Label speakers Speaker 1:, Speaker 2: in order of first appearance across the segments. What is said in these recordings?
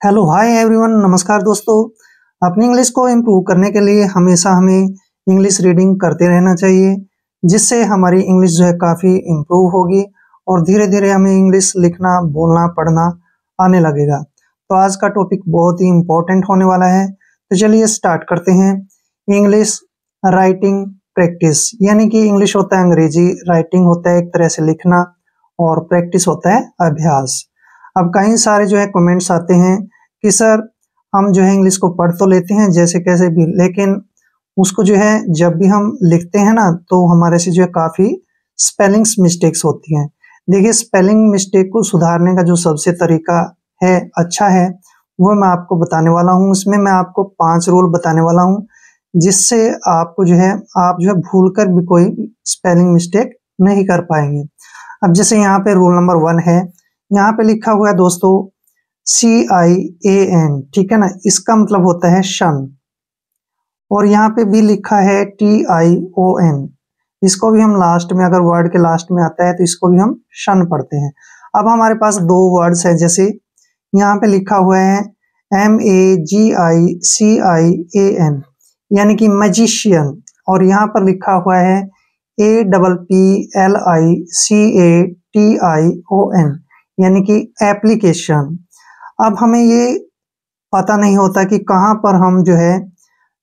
Speaker 1: Hello hi everyone, नमस्कार दोस्तों। अपनी इंग्लिश को इम्प्रूव करने के लिए हमेशा हमें इंग्लिश रीडिंग करते रहना चाहिए, जिससे हमारी इंग्लिश जो है काफ़ी इम्प्रूव होगी और धीरे धीरे हमें इंग्लिश लिखना, बोलना, पढ़ना आने लगेगा। तो आज का टॉपिक बहुत ही इम्पोर्टेंट होने वाला है, तो चलिए स्टार्ट करते हैं। इंग्लिश राइटिंग प्रैक्टिस, यानी कि इंग्लिश होता है अंग्रेजी, राइटिंग होता है एक तरह से लिखना और प्रैक्टिस होता है अभ्यास। अब कई सारे जो है कमेंट्स आते हैं कि सर हम जो है इंग्लिश को पढ़ तो लेते हैं जैसे कैसे भी, लेकिन उसको जो है जब भी हम लिखते हैं ना तो हमारे से जो है काफ़ी स्पेलिंग्स मिस्टेक्स होती हैं। देखिए, स्पेलिंग मिस्टेक को सुधारने का जो सबसे तरीका है, अच्छा है, वो मैं आपको बताने वाला हूँ। इसमें मैं आपको 5 रूल बताने वाला हूँ, जिससे आपको जो है आप जो है भूल कर भी कोई स्पेलिंग मिस्टेक नहीं कर पाएंगे। अब जैसे यहाँ पे रूल नंबर 1 है, यहाँ पे लिखा हुआ है दोस्तों CIAN, ठीक है ना, इसका मतलब होता है शन। और यहाँ पे भी लिखा है TION, इसको भी हम लास्ट में, अगर वर्ड के लास्ट में आता है तो इसको भी हम शन पढ़ते हैं। अब हमारे पास 2 वर्ड्स है, जैसे यहाँ पे लिखा हुआ है MAGICIAN, यानी कि मैजिशियन, और यहाँ पर लिखा हुआ है APPLICATION, यानी कि एप्लीकेशन। अब हमें ये पता नहीं होता कि कहाँ पर हम जो है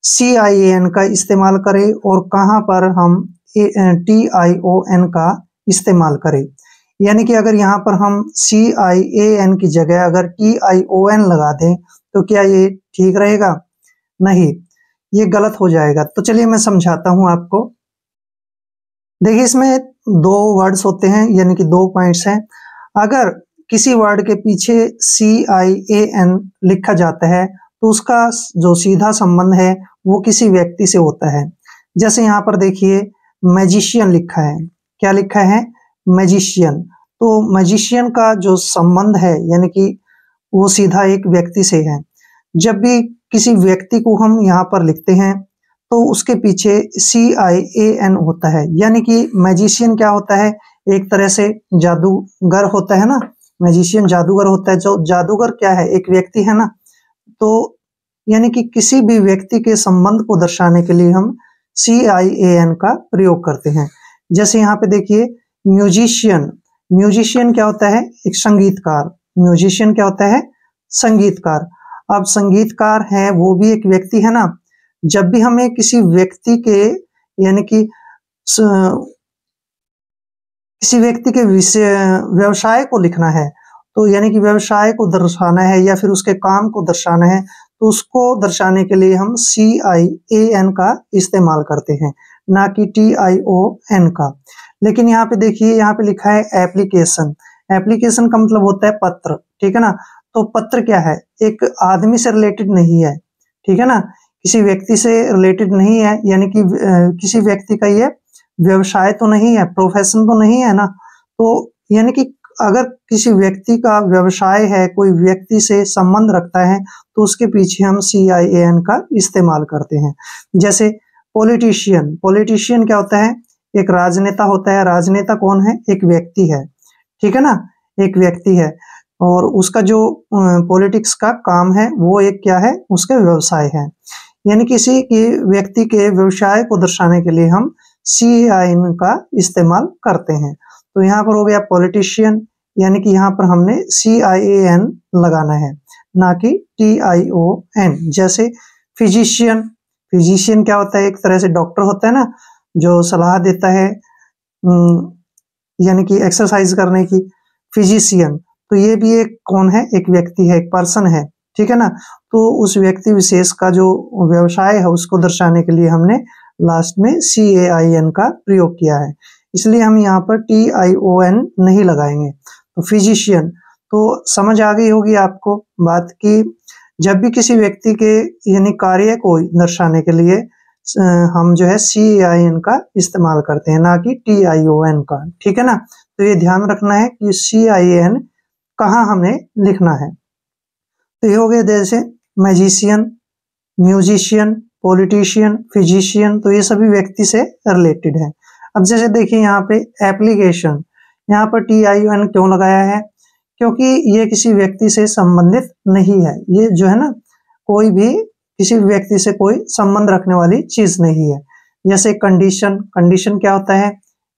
Speaker 1: CIAN का इस्तेमाल करें और कहाँ पर हम TION का इस्तेमाल करें। यानी कि अगर यहाँ पर हम CIAN की जगह अगर TION लगा दें तो क्या ये ठीक रहेगा? नहीं, ये गलत हो जाएगा। तो चलिए मैं समझाता हूँ आपको। देखिए, इसमें 2 वर्ड्स होते हैं, यानी कि 2 पॉइंट्स हैं। अगर किसी वर्ड के पीछे CIAN लिखा जाता है तो उसका जो सीधा संबंध है वो किसी व्यक्ति से होता है। जैसे यहाँ पर देखिए मैजिशियन लिखा है। क्या लिखा है? मैजिशियन। तो मैजिशियन का जो संबंध है, यानी कि वो सीधा एक व्यक्ति से है। जब भी किसी व्यक्ति को हम यहाँ पर लिखते हैं तो उसके पीछे CIAN होता है, यानी कि मैजिशियन क्या होता है? एक तरह से जादूगर होता है ना, मैजिशियन जादूगर होता है। जो जादूगर क्या है? एक व्यक्ति है ना। तो यानी कि किसी भी व्यक्ति के संबंध को दर्शाने के लिए हम CIAN का प्रयोग करते हैं। जैसे यहाँ पे देखिए म्यूजिशियन, म्यूजिशियन क्या होता है? एक संगीतकार। म्यूजिशियन क्या होता है? संगीतकार। अब संगीतकार है वो भी एक व्यक्ति है ना। जब भी हमें किसी व्यक्ति के, यानी कि किसी व्यक्ति के विषय, व्यवसाय को लिखना है, तो यानी कि व्यवसाय को दर्शाना है या फिर उसके काम को दर्शाना है, तो उसको दर्शाने के लिए हम CIAN का इस्तेमाल करते हैं, ना कि TION का। लेकिन यहाँ पे देखिए, यहाँ पे लिखा है एप्लीकेशन। एप्लीकेशन का मतलब होता है पत्र, ठीक है ना। तो पत्र क्या है? एक आदमी से रिलेटेड नहीं है, ठीक है ना, किसी व्यक्ति से रिलेटेड नहीं है, यानी कि किसी व्यक्ति का ये व्यवसाय तो नहीं है, प्रोफेशन तो नहीं है ना। तो यानी कि अगर किसी व्यक्ति का व्यवसाय है, कोई व्यक्ति से संबंध रखता है, तो उसके पीछे हम CIAN का इस्तेमाल करते हैं। जैसे पॉलिटिशियन, पॉलिटिशियन क्या होता है? एक राजनेता होता है। राजनेता कौन है? एक व्यक्ति है, ठीक है ना, एक व्यक्ति है, और उसका जो पॉलिटिक्स का काम है वो एक क्या है? उसका व्यवसाय है। यानी किसी के व्यक्ति के व्यवसाय को दर्शाने के लिए हम CIAN का इस्तेमाल करते हैं। तो यहाँ पर हो गया पॉलिटिशियन, यानी कि यहाँ पर हमने CIAN लगाना है, ना कि TION। जैसे फिजिशियन, फिजिशियन क्या होता है? एक तरह से डॉक्टर होता है ना, जो सलाह देता है यानी कि एक्सरसाइज करने की। फिजिशियन, तो ये भी एक कौन है? एक व्यक्ति है, एक पर्सन है, ठीक है ना। तो उस व्यक्ति विशेष का जो व्यवसाय है उसको दर्शाने के लिए हमने लास्ट में CIAN का प्रयोग किया है, इसलिए हम यहाँ पर TION नहीं लगाएंगे। तो फिजिशियन, तो समझ आ गई होगी आपको बात की जब भी किसी व्यक्ति के यानी कार्य को दर्शाने के लिए हम जो है CIAN का इस्तेमाल करते हैं, ना कि TION का, ठीक है ना। तो ये ध्यान रखना है कि CIAN कहाँ हमें लिखना है। तो ये हो गया जैसे मैजिशियन, म्यूजिशियन, पॉलिटिशियन, फिजिशियन, तो ये सभी व्यक्ति से रिलेटेड है। अब जैसे देखिए यहाँ पे एप्लीकेशन, यहाँ पर TION क्यों लगाया है? क्योंकि ये किसी व्यक्ति से संबंधित नहीं है। ये जो है ना, कोई भी किसी व्यक्ति से कोई संबंध रखने वाली चीज नहीं है। जैसे कंडीशन, कंडीशन क्या होता है?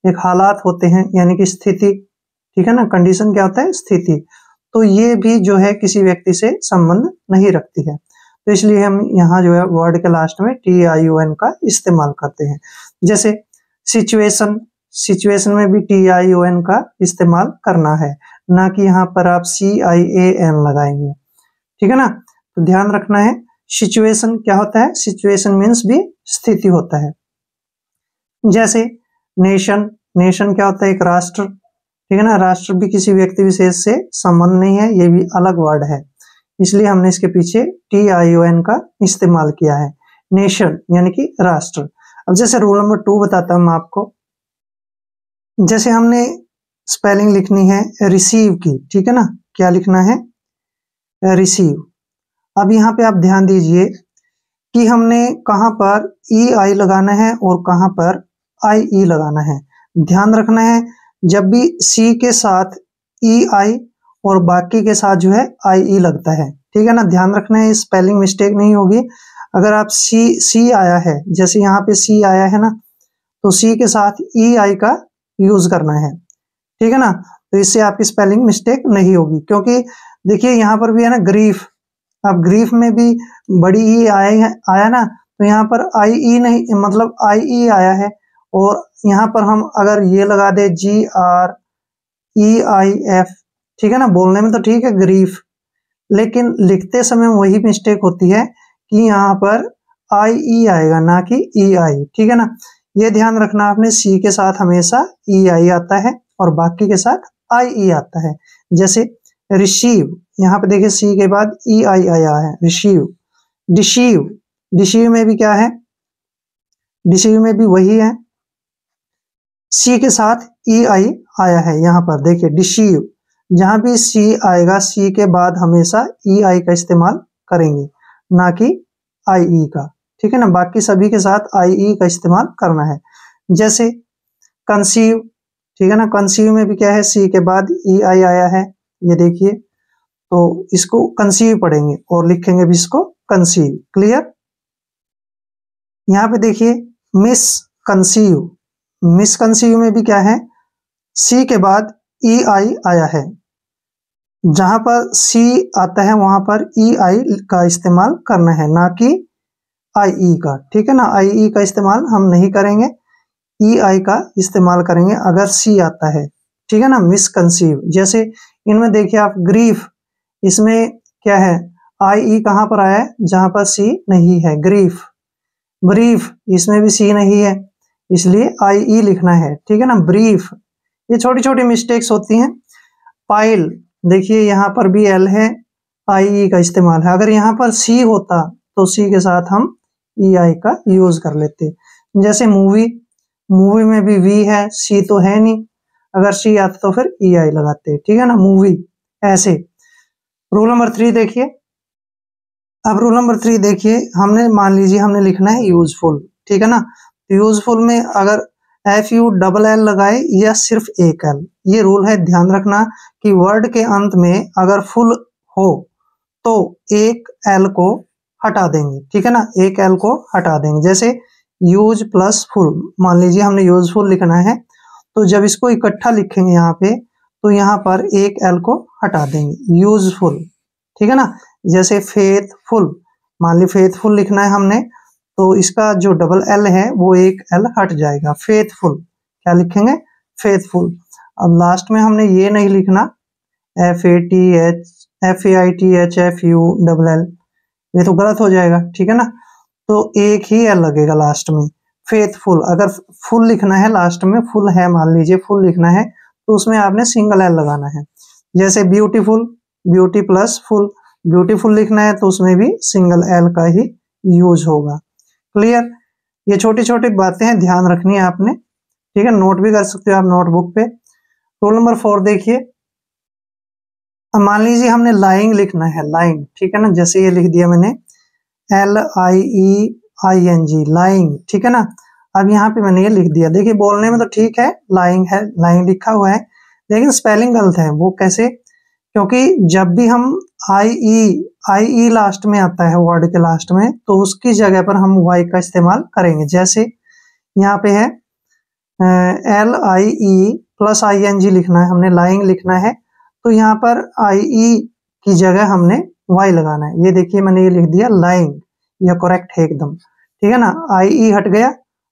Speaker 1: एक हालात होते हैं, यानी कि स्थिति, ठीक है ना। कंडीशन क्या होता है? स्थिति। तो ये भी जो है किसी व्यक्ति से संबंध नहीं रखती है, तो इसलिए हम यहाँ जो है वर्ड के लास्ट में TION का इस्तेमाल करते हैं। जैसे सिचुएशन, सिचुएशन में भी TION का इस्तेमाल करना है, ना कि यहाँ पर आप CIAN लगाएंगे, ठीक है ना। तो ध्यान रखना है, सिचुएशन क्या होता है? सिचुएशन मीन्स भी स्थिति होता है। जैसे नेशन, नेशन क्या होता है? एक राष्ट्र, ठीक है ना। राष्ट्र भी किसी व्यक्ति विशेष से संबंध नहीं है, ये भी अलग वर्ड है, इसलिए हमने इसके पीछे TION का इस्तेमाल किया है। नेशन यानी कि राष्ट्र। अब जैसे रूल नंबर 2 बताता हूं मैं आपको। जैसे हमने स्पेलिंग लिखनी है रिसीव की, ठीक है ना। क्या लिखना है? रिसीव। अब यहाँ पे आप ध्यान दीजिए कि हमने कहाँ पर EI लगाना है और कहाँ पर IE लगाना है। ध्यान रखना है, जब भी C के साथ EI और बाकी के साथ जो है IE लगता है, ठीक है ना। ध्यान रखना है, स्पेलिंग मिस्टेक नहीं होगी। अगर आप C आया है, जैसे यहाँ पे C आया है ना, तो C के साथ EI का यूज करना है, ठीक है ना। तो इससे आपकी स्पेलिंग मिस्टेक नहीं होगी, क्योंकि देखिए यहाँ पर भी है ना ग्रीफ। अब ग्रीफ में भी बड़ी ई आया ना, तो यहाँ पर IE नहीं, मतलब IE आया है। और यहाँ पर हम अगर ये लगा दे GREIF, ठीक है ना। बोलने में तो ठीक है ग्रीफ, लेकिन लिखते समय वही मिस्टेक होती है कि यहाँ पर IE आएगा, ना कि EI, ठीक है ना। ये ध्यान रखना आपने, C के साथ हमेशा EI आता है और बाकी के साथ IE आता है। जैसे रिसीव, यहाँ पे देखिए C के बाद EI आया है, रिसीव। डिसीव, डिसीव में भी क्या है? डिसीव में भी वही है, C के साथ EI आया है। यहाँ पर देखिए डिसीव, जहां भी C आएगा, C के बाद हमेशा EI का इस्तेमाल करेंगे, ना कि IE का, ठीक है ना। बाकी सभी के साथ IE का इस्तेमाल करना है। जैसे कंसीव, ठीक है ना। कंसीव में भी क्या है? C के बाद EI आया है, ये देखिए। तो इसको कंसीव पढ़ेंगे और लिखेंगे भी इसको कंसीव। क्लियर? यहाँ पे देखिए मिस कंसीव, मिस कंसीव में भी क्या है? C के बाद EI आया है, जहां पर C आता है वहां पर EI का इस्तेमाल करना है, ना कि IE का, ठीक है ना। IE का इस्तेमाल हम नहीं करेंगे, EI का इस्तेमाल करेंगे अगर C आता है, ठीक है ना। मिसकंसीव। जैसे इनमें देखिए आप ग्रीफ, इसमें क्या है? IE कहां पर आया है? जहां पर C नहीं है, ग्रीफ। ब्रीफ, इसमें भी C नहीं है, इसलिए IE लिखना है, ठीक है ना। ब्रीफ। ये छोटी छोटी मिस्टेक्स होती हैं। पाइल, देखिए यहाँ पर भी L है, IE का इस्तेमाल है। अगर यहाँ पर C होता तो C के साथ हम EI का यूज कर लेते। जैसे मूवी, मूवी में भी V है, C तो है नहीं, अगर C आता तो फिर EI लगाते, ठीक है ना। मूवी, ऐसे। रूल नंबर 3 देखिए। अब रूल नंबर 3 देखिए, हमने मान लीजिए हमने लिखना है यूजफुल, ठीक है ना। यूजफुल में अगर FULL लगाए या सिर्फ एक L, ये रूल है। ध्यान रखना कि वर्ड के अंत में अगर फुल हो तो एक L को हटा देंगे, ठीक है ना। एक L को हटा देंगे। जैसे यूज प्लस फुल, मान लीजिए हमने यूजफुल लिखना है, तो जब इसको इकट्ठा लिखेंगे यहाँ पे, तो यहाँ पर एक L को हटा देंगे, यूजफुल, ठीक है ना। जैसे फेथफुल, मान ली फेथफुल लिखना है हमने, तो इसका जो डबल L है वो एक L हट जाएगा। फेथफुल, क्या लिखेंगे? फेथफुल। अब लास्ट में हमने ये नहीं लिखना FAITHFULL, ये तो गलत हो जाएगा, ठीक है ना। तो एक ही L लगेगा लास्ट में, फेथफुल। अगर फुल लिखना है, लास्ट में फुल है मान लीजिए, फुल लिखना है, तो उसमें आपने सिंगल L लगाना है। जैसे beautiful, beauty plus full, beautiful लिखना है तो उसमें भी सिंगल L का ही यूज होगा। क्लियर? ये छोटी छोटी बातें हैं, ध्यान रखनी है आपने, ठीक है। नोट भी कर सकते हो आप नोटबुक पे। रूल नंबर 4 देखिए। अब मान लीजिए हमने लाइंग लिखना है, लाइंग, ठीक है ना। जैसे ये लिख दिया मैंने LIEING, लाइंग, ठीक है ना। अब यहाँ पे मैंने ये लिख दिया, देखिए बोलने में तो ठीक है, लाइंग है, लाइंग लिखा हुआ है, लेकिन स्पेलिंग गलत है। वो कैसे? क्योंकि जब भी हम आई लास्ट में आता है वर्ड के लास्ट में, तो उसकी जगह पर हम वाई का इस्तेमाल करेंगे। जैसे यहाँ पे है LIE प्लस ING लिखना है, हमने लाइंग लिखना है, तो यहाँ पर IE की जगह हमने वाई लगाना है। ये देखिए मैंने ये लिख दिया लाइंग, यह करेक्ट है एकदम, ठीक है ना। IE हट गया,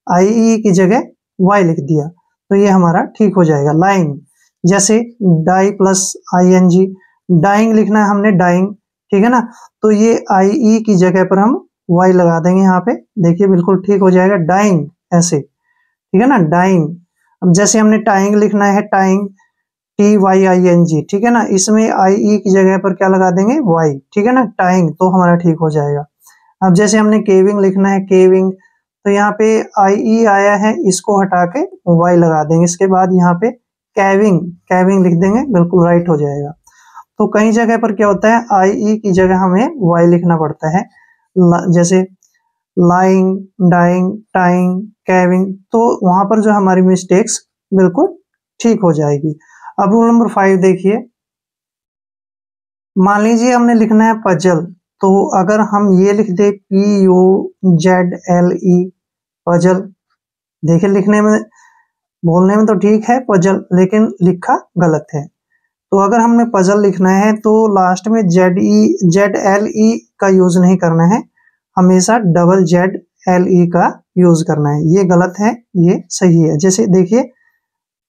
Speaker 1: IE की जगह वाई लिख दिया, तो ये हमारा ठीक हो जाएगा लाइंग। जैसे डाई प्लस ING, डाइंग लिखना है हमने डाइंग, ठीक है ना, तो ये IE की जगह पर हम वाई लगा देंगे यहाँ पे, देखिए बिल्कुल ठीक हो जाएगा डाइंग ऐसे, ठीक है ना डाइंग। अब जैसे हमने टाइंग लिखना है टाइंग, TYING, ठीक है ना, इसमें IE की जगह पर क्या लगा देंगे वाई, ठीक है ना टाइंग, तो हमारा ठीक हो जाएगा। अब जैसे हमने केविंग लिखना है केविंग, तो यहाँ पे IE आया है, इसको हटा के वाई लगा देंगे, इसके बाद यहाँ पे कैविंग कैविंग लिख देंगे, बिल्कुल राइट हो जाएगा। तो कई जगह पर क्या होता है IE की जगह हमें वाई लिखना पड़ता है, जैसे लाइंग, डाइंग, टाइंग, कैविंग, तो वहां पर जो हमारी मिस्टेक्स बिल्कुल ठीक हो जाएगी। अब रूल नंबर 5 देखिए, मान लीजिए हमने लिखना है पजल, तो अगर हम ये लिख दे PUZLE पजल, देखिए लिखने में बोलने में तो ठीक है पजल, लेकिन लिखा गलत है। तो अगर हमने पजल लिखना है तो लास्ट में ZLE का यूज नहीं करना है, हमेशा डबल ZLE का यूज करना है। ये गलत है, ये सही है। जैसे देखिए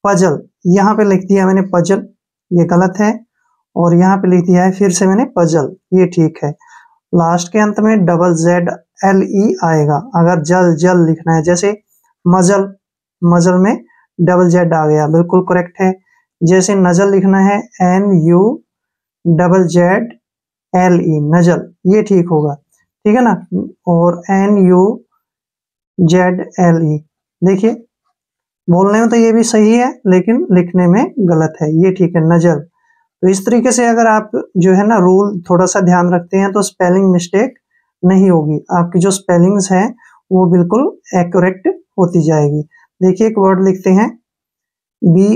Speaker 1: पजल, यहाँ पे लिख दिया मैंने पजल, ये गलत है, और यहाँ पे लिख दिया है फिर से मैंने पजल, ये ठीक है। लास्ट के अंत में डबल ZLE आएगा अगर जल जल लिखना है। जैसे मजल, मजल में डबल Z आ गया, बिल्कुल करेक्ट है। जैसे नजल लिखना है NUZZLE नजल, ये ठीक होगा, ठीक है ना। और NUZLE, देखिए बोलने में तो ये भी सही है, लेकिन लिखने में गलत है, ये ठीक है नजल। तो इस तरीके से अगर आप जो है ना रूल थोड़ा सा ध्यान रखते हैं तो स्पेलिंग मिस्टेक नहीं होगी, आपकी जो स्पेलिंग्स हैं वो बिल्कुल एक्यूरेट होती जाएगी। देखिए एक वर्ड लिखते हैं BEAUTIFULL,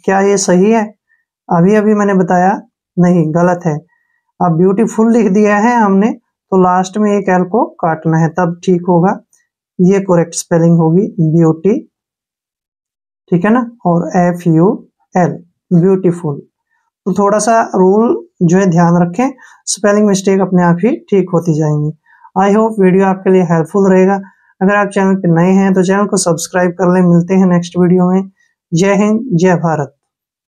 Speaker 1: क्या ये सही है? अभी अभी मैंने बताया नहीं, गलत है। अब ब्यूटीफुल लिख दिया है हमने, तो लास्ट में एक एल को काटना है तब ठीक होगा, ये करेक्ट स्पेलिंग होगी ब्यूटी, ठीक है ना, और FUL ब्यूटीफुल। तो थोड़ा सा रूल जो है ध्यान रखें, स्पेलिंग मिस्टेक अपने आप ही ठीक होती जाएंगी। आई होप वीडियो आपके लिए हेल्पफुल रहेगा। अगर आप चैनल पर नए हैं तो चैनल को सब्सक्राइब कर लें। मिलते हैं नेक्स्ट वीडियो में। जय हिंद, जय भारत।